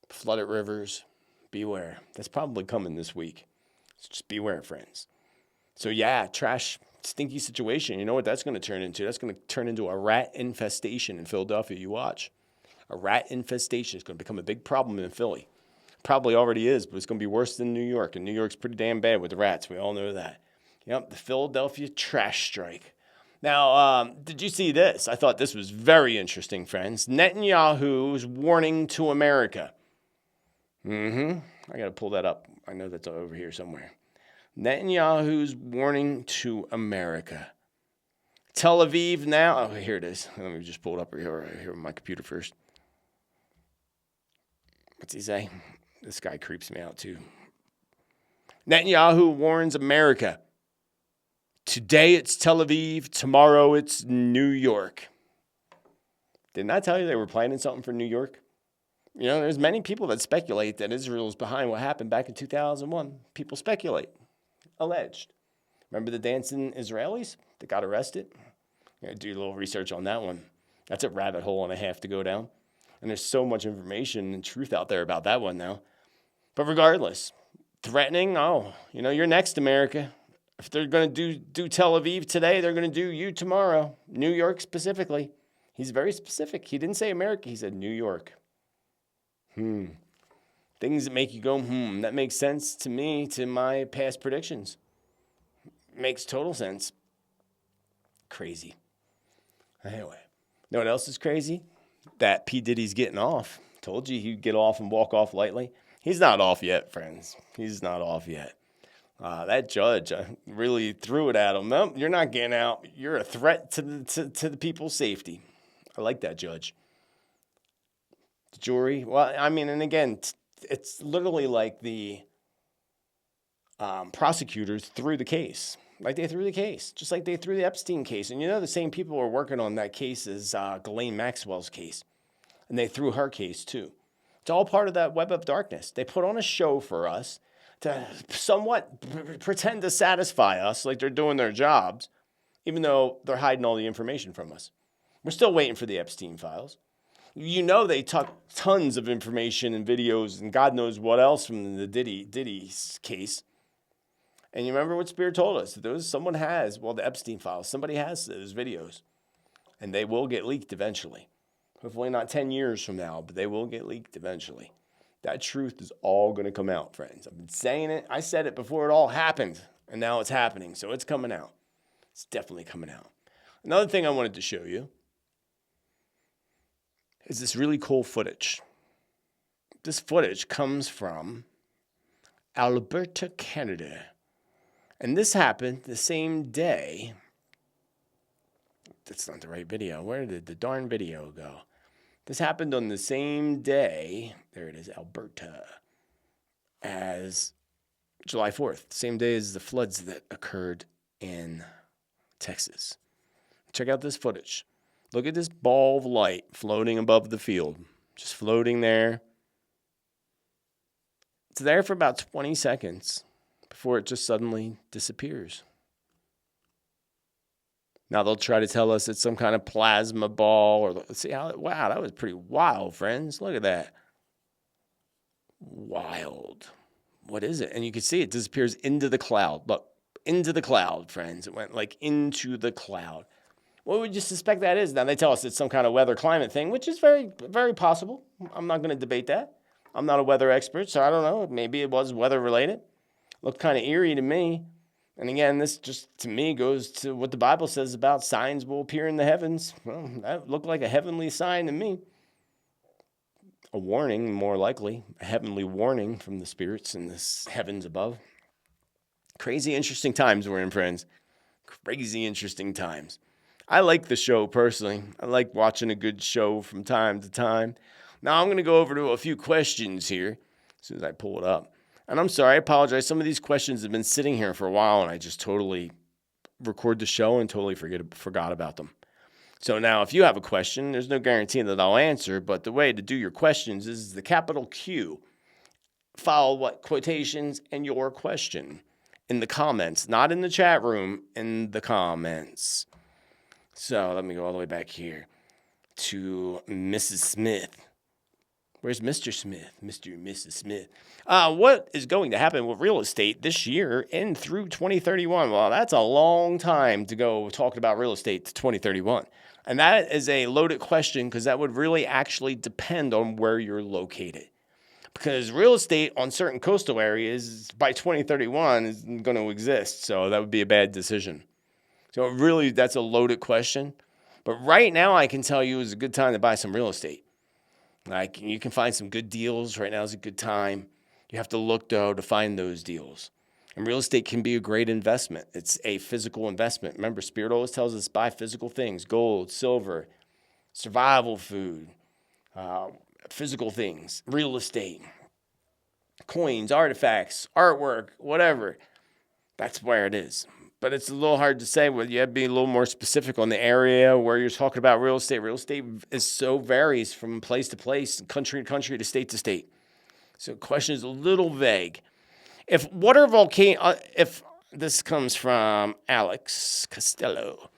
flooded rivers, beware. That's probably coming this week. So just beware, friends. So yeah, trash, stinky situation. You know what that's going to turn into? That's going to turn into a rat infestation in Philadelphia. You watch. A rat infestation is going to become a big problem in Philly. Probably already is, but it's going to be worse than New York. And New York's pretty damn bad with the rats. We all know that. Yep, the Philadelphia trash strike. Now, did you see this? I thought this was very interesting, friends. Netanyahu's warning to America. I got to pull that up. I know that's over here somewhere. Netanyahu's warning to America. Tel Aviv now. Oh, here it is. Let me just pull it up here on my computer first. What's he say? This guy creeps me out too. Netanyahu warns America. Today it's Tel Aviv. Tomorrow it's New York. Didn't I tell you they were planning something for New York? You know, there's many people that speculate that Israel is behind what happened back in 2001. People speculate. Alleged. Remember the dancing Israelis that got arrested? You gotta do a little research on that one. That's a rabbit hole and a half to go down. And there's so much information and truth out there about that one now. But regardless, threatening, you're next, America. If they're going to do Tel Aviv today, they're going to do you tomorrow. New York specifically. He's very specific. He didn't say America. He said New York. Things that make you go, that makes sense to me, to my past predictions. Makes total sense. Crazy. Anyway, know what else is crazy? That P. Diddy's getting off. Told you he'd get off and walk off lightly. He's not off yet, friends. He's not off yet. That judge really threw it at him. No, you're not getting out. You're a threat to the people's safety. I like that judge. The jury. Well, I mean, and again, it's literally like the prosecutors threw the case. Like they threw the case, just like they threw the Epstein case. And you know, the same people were working on that case as Ghislaine Maxwell's case. And they threw her case too. It's all part of that web of darkness. They put on a show for us to somewhat pretend to satisfy us like they're doing their jobs, even though they're hiding all the information from us. We're still waiting for the Epstein Files. You know, they took tons of information and videos and God knows what else from the Diddy's case. And you remember what Spirit told us? The Epstein Files, somebody has those videos. And they will get leaked eventually. Hopefully not 10 years from now, but they will get leaked eventually. That truth is all going to come out, friends. I've been saying it. I said it before it all happened. And now it's happening. So it's coming out. It's definitely coming out. Another thing I wanted to show you is this really cool footage. This footage comes from Alberta, Canada. And this happened the same day. That's not the right video. Where did the darn video go? This happened on the same day, there it is, Alberta, as July 4th. Same day as the floods that occurred in Texas. Check out this footage. Look at this ball of light floating above the field. Just floating there. It's there for about 20 seconds. Before it just suddenly disappears. Now they'll try to tell us it's some kind of plasma ball. Wow, that was pretty wild, friends. Look at that. Wild. What is it? And you can see it disappears into the cloud. Look, into the cloud, friends. It went like into the cloud. What would you suspect that is? Now they tell us it's some kind of weather climate thing, which is very, very possible. I'm not going to debate that. I'm not a weather expert, so I don't know. Maybe it was weather related. Looked kind of eerie to me. And again, this just, to me, goes to what the Bible says about signs will appear in the heavens. Well, that looked like a heavenly sign to me. A warning, more likely. A heavenly warning from the spirits in the heavens above. Crazy interesting times we're in, friends. Crazy interesting times. I like the show, personally. I like watching a good show from time to time. Now, I'm going to go over to a few questions here as soon as I pull it up. And I'm sorry, I apologize. Some of these questions have been sitting here for a while, and I just totally record the show and totally forgot about them. So now, if you have a question, there's no guarantee that I'll answer, but the way to do your questions is the capital Q. Follow quotations and your question in the comments, not in the chat room, in the comments. So let me go all the way back here to Mrs. Smith. Where's Mr. Smith? Mr. and Mrs. Smith. What is going to happen with real estate this year and through 2031? Well, that's a long time to go talking about real estate to 2031. And that is a loaded question because that would really actually depend on where you're located. Because real estate on certain coastal areas by 2031 isn't going to exist. So that would be a bad decision. So really, that's a loaded question. But right now, I can tell you is a good time to buy some real estate. Like, you can find some good deals. Right now is a good time. You have to look, though, to find those deals. And real estate can be a great investment. It's a physical investment. Remember, Spirit always tells us buy physical things, gold, silver, survival food, physical things, real estate, coins, artifacts, artwork, whatever. That's where it is. But it's a little hard to say. You have to be a little more specific on the area where you're talking about real estate. Real estate is so varies from place to place, country to country, to state. So the question is a little vague. If this comes from Alex Costello.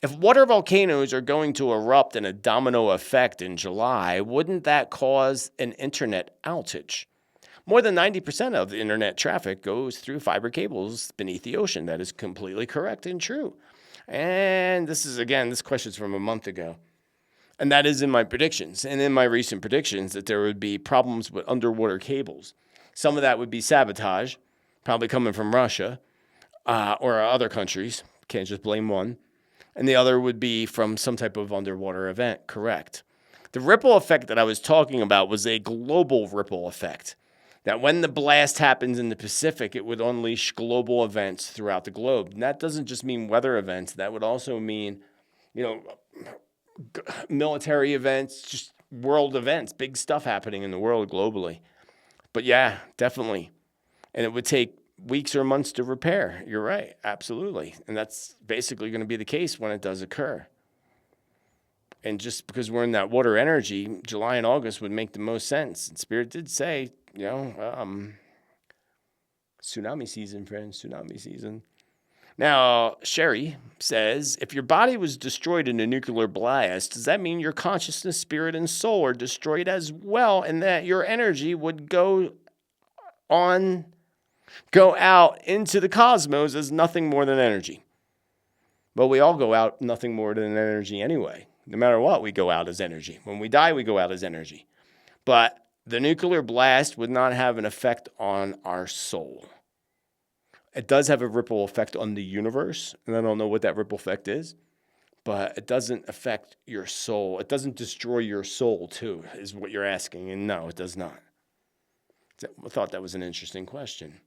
If water volcanoes are going to erupt in a domino effect in July, wouldn't that cause an internet outage? More than 90% of the internet traffic goes through fiber cables beneath the ocean. That is completely correct and true. And this question's from a month ago. And that is in my predictions. And in my recent predictions that there would be problems with underwater cables. Some of that would be sabotage, probably coming from Russia or other countries. Can't just blame one. And the other would be from some type of underwater event. Correct. The ripple effect that I was talking about was a global ripple effect. That when the blast happens in the Pacific, it would unleash global events throughout the globe. And that doesn't just mean weather events. That would also mean, military events, just world events, big stuff happening in the world globally. But yeah, definitely. And it would take weeks or months to repair. You're right. Absolutely. And that's basically going to be the case when it does occur. And just because we're in that water energy, July and August would make the most sense. And Spirit did say, tsunami season, friends, tsunami season. Now, Sherry says, if your body was destroyed in a nuclear blast, does that mean your consciousness, spirit, and soul are destroyed as well, and that your energy would go out into the cosmos as nothing more than energy? But we all go out nothing more than energy anyway. No matter what, we go out as energy. When we die, we go out as energy. But the nuclear blast would not have an effect on our soul. It does have a ripple effect on the universe, and I don't know what that ripple effect is, but it doesn't affect your soul. It doesn't destroy your soul, too, is what you're asking, and no, it does not. I thought that was an interesting question.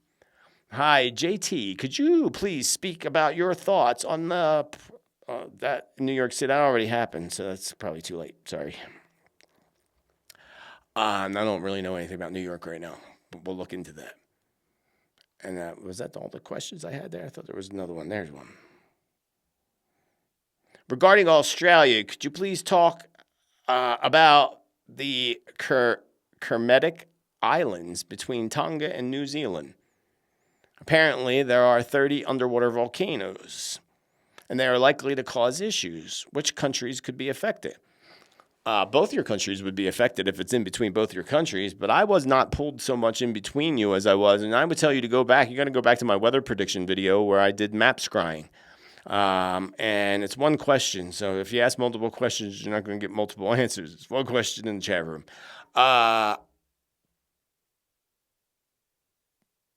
Hi, JT, could you please speak about your thoughts on that New York City? That already happened, so that's probably too late. Sorry. I don't really know anything about New York right now, but we'll look into that. And was that all the questions I had there? I thought there was another one. There's one. Regarding Australia, could you please talk about the Kermadec Islands between Tonga and New Zealand? Apparently, there are 30 underwater volcanoes, and they are likely to cause issues. Which countries could be affected? Both your countries would be affected if it's in between both your countries, but I was not pulled so much in between you as I was, and I would tell you to go back. You got to go back to my weather prediction video where I did map scrying, and it's one question. So if you ask multiple questions, you're not going to get multiple answers. It's one question in the chat room.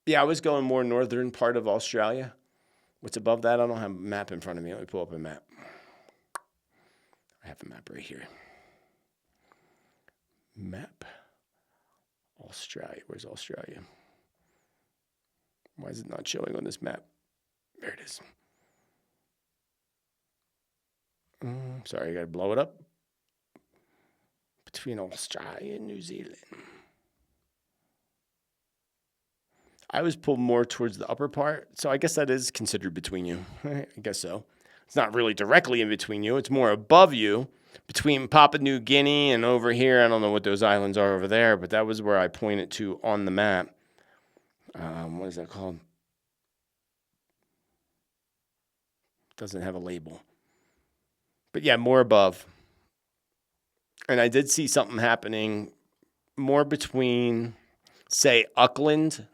Yeah, I was going more northern part of Australia. What's above that? I don't have a map in front of me. Let me pull up a map. I have a map right here. Map. Australia. Where's Australia? Why is it not showing on this map? There it is. Sorry, I got to blow it up. Between Australia and New Zealand. I was pulled more towards the upper part, so I guess that is considered between you. I guess so. It's not really directly in between you. It's more above you, between Papua New Guinea and over here. I don't know what those islands are over there, but that was where I pointed to on the map. What is that called? Doesn't have a label. But yeah, more above. And I did see something happening more between, say, Auckland,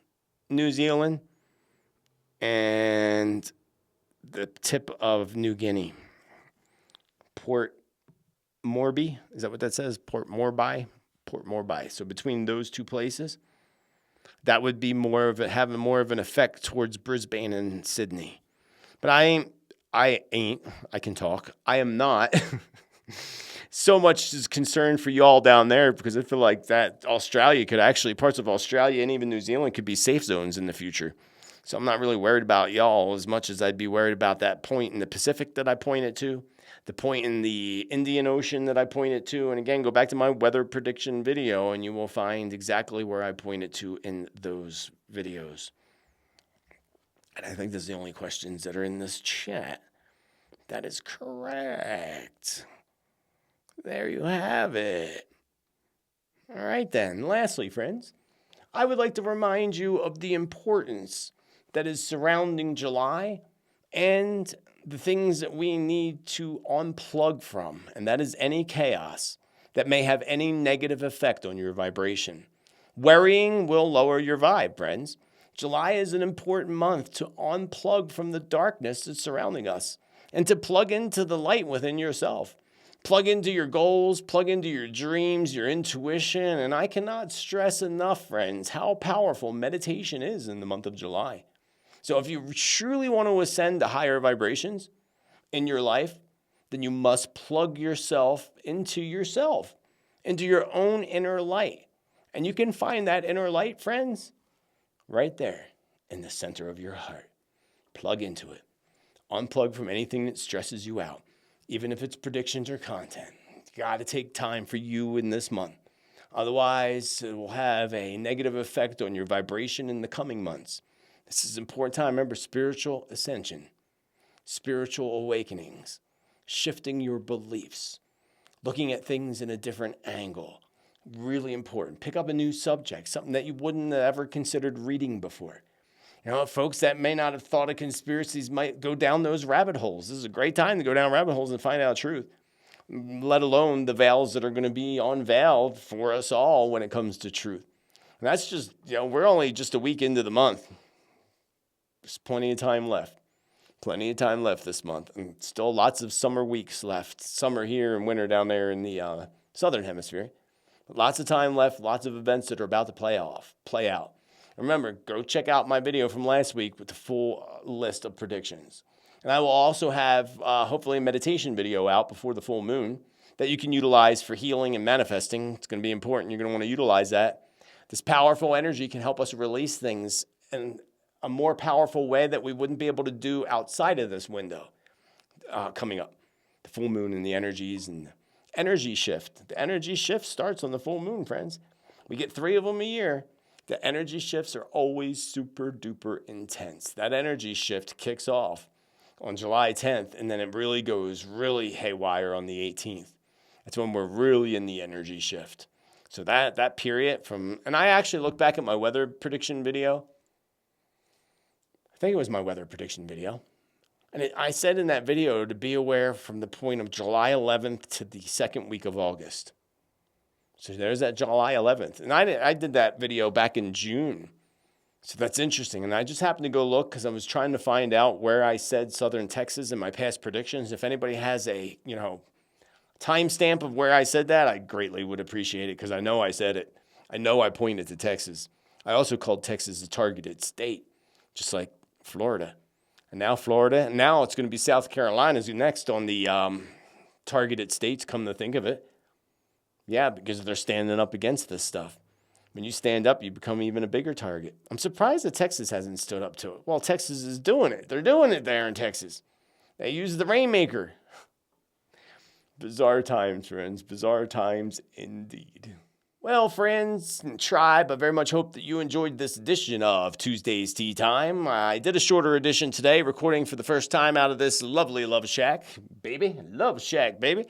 New Zealand, and the tip of New Guinea. Port Moresby, is that what that says? Port Moresby. So between those two places, that would be having more of an effect towards Brisbane and Sydney. But I can talk. I am not so much is concerned for y'all down there, because I feel like that Australia could actually, parts of Australia and even New Zealand could be safe zones in the future. So I'm not really worried about y'all as much as I'd be worried about that point in the Pacific that I pointed to, the point in the Indian Ocean that I pointed to. And again, go back to my weather prediction video and you will find exactly where I pointed to in those videos. And I think that's the only questions that are in this chat. That is correct. There you have it. All right then. Lastly, friends, I would like to remind you of the importance that is surrounding July and the things that we need to unplug from, and that is any chaos that may have any negative effect on your vibration. Worrying will lower your vibe, friends. July is an important month to unplug from the darkness that's surrounding us and to plug into the light within yourself. Plug into your goals, plug into your dreams, your intuition, and I cannot stress enough, friends, how powerful meditation is in the month of July. So if you truly want to ascend to higher vibrations in your life, then you must plug yourself, into your own inner light. And you can find that inner light, friends, right there in the center of your heart. Plug into it. Unplug from anything that stresses you out, even if it's predictions or content. You got to take time for you in this month. Otherwise, it will have a negative effect on your vibration in the coming months. This is an important time. Remember, spiritual ascension, spiritual awakenings, shifting your beliefs, looking at things in a different angle. Really important. Pick up a new subject, something that you wouldn't have ever considered reading before. You know, folks that may not have thought of conspiracies might go down those rabbit holes. This is a great time to go down rabbit holes and find out truth, let alone the veils that are going to be unveiled for us all when it comes to truth. And that's just, we're only just a week into the month. There's plenty of time left. Plenty of time left this month. And still lots of summer weeks left. Summer here and winter down there in the southern hemisphere. But lots of time left. Lots of events that are about to play out. Remember, go check out my video from last week with the full list of predictions. And I will also have, hopefully, a meditation video out before the full moon that you can utilize for healing and manifesting. It's going to be important. You're going to want to utilize that. This powerful energy can help us release things in a more powerful way that we wouldn't be able to do outside of this window coming up. The full moon and the energies and the energy shift. The energy shift starts on the full moon, friends. We get 3 of them a year. The energy shifts are always super duper intense. That energy shift kicks off on July 10th, and then it really goes really haywire on the 18th. That's when we're really in the energy shift. So that period and I actually look back at my weather prediction video. I think it was my weather prediction video. And I said in that video to be aware from the point of July 11th to the second week of August. So there's that July 11th. And I did that video back in June. So that's interesting. And I just happened to go look because I was trying to find out where I said southern Texas in my past predictions. If anybody has a, timestamp of where I said that, I greatly would appreciate it because I know I said it. I know I pointed to Texas. I also called Texas a targeted state, just like Florida. And now Florida, and now it's going to be South Carolina's next on the targeted states, come to think of it. Yeah, because they're standing up against this stuff. When you stand up, you become even a bigger target. I'm surprised that Texas hasn't stood up to it. Well, Texas is doing it. They're doing it there in Texas. They use the Rainmaker. Bizarre times, friends. Bizarre times indeed. Well, friends and tribe, I very much hope that you enjoyed this edition of Tuesday's Tea Time. I did a shorter edition today, recording for the first time out of this lovely Love Shack, baby. Love Shack, baby.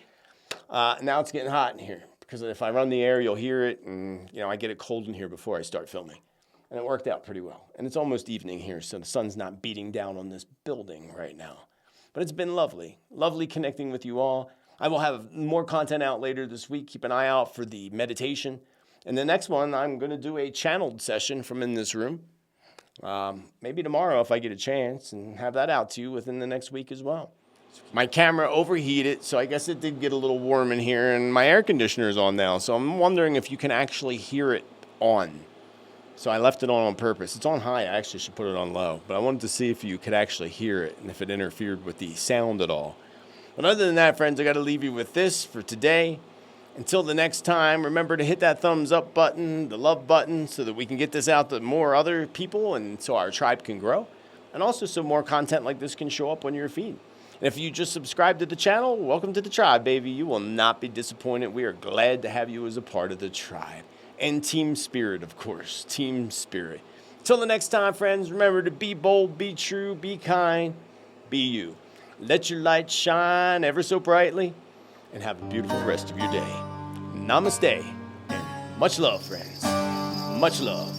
Now it's getting hot in here. Because if I run the air, you'll hear it, and I get it cold in here before I start filming. And it worked out pretty well. And it's almost evening here, so the sun's not beating down on this building right now. But it's been lovely. Lovely connecting with you all. I will have more content out later this week. Keep an eye out for the meditation. And the next one, I'm going to do a channeled session from in this room. Maybe tomorrow if I get a chance, and have that out to you within the next week as well. My camera overheated, so I guess it did get a little warm in here, and my air conditioner is on now, so I'm wondering if you can actually hear it on. So I left it on purpose. It's on high. I actually should put it on low, but I wanted to see if you could actually hear it and if it interfered with the sound at all. But other than that, friends, I got to leave you with this for today. Until the next time, remember to hit that thumbs up button, the love button, so that we can get this out to more other people and so our tribe can grow, and also so more content like this can show up on your feed. And if you just subscribe to the channel, welcome to the tribe, baby. You will not be disappointed. We are glad to have you as a part of the tribe. And Team Spirit, of course. Team Spirit. Till the next time, friends, remember to be bold, be true, be kind, be you. Let your light shine ever so brightly, and have a beautiful rest of your day. Namaste, and much love, friends. Much love.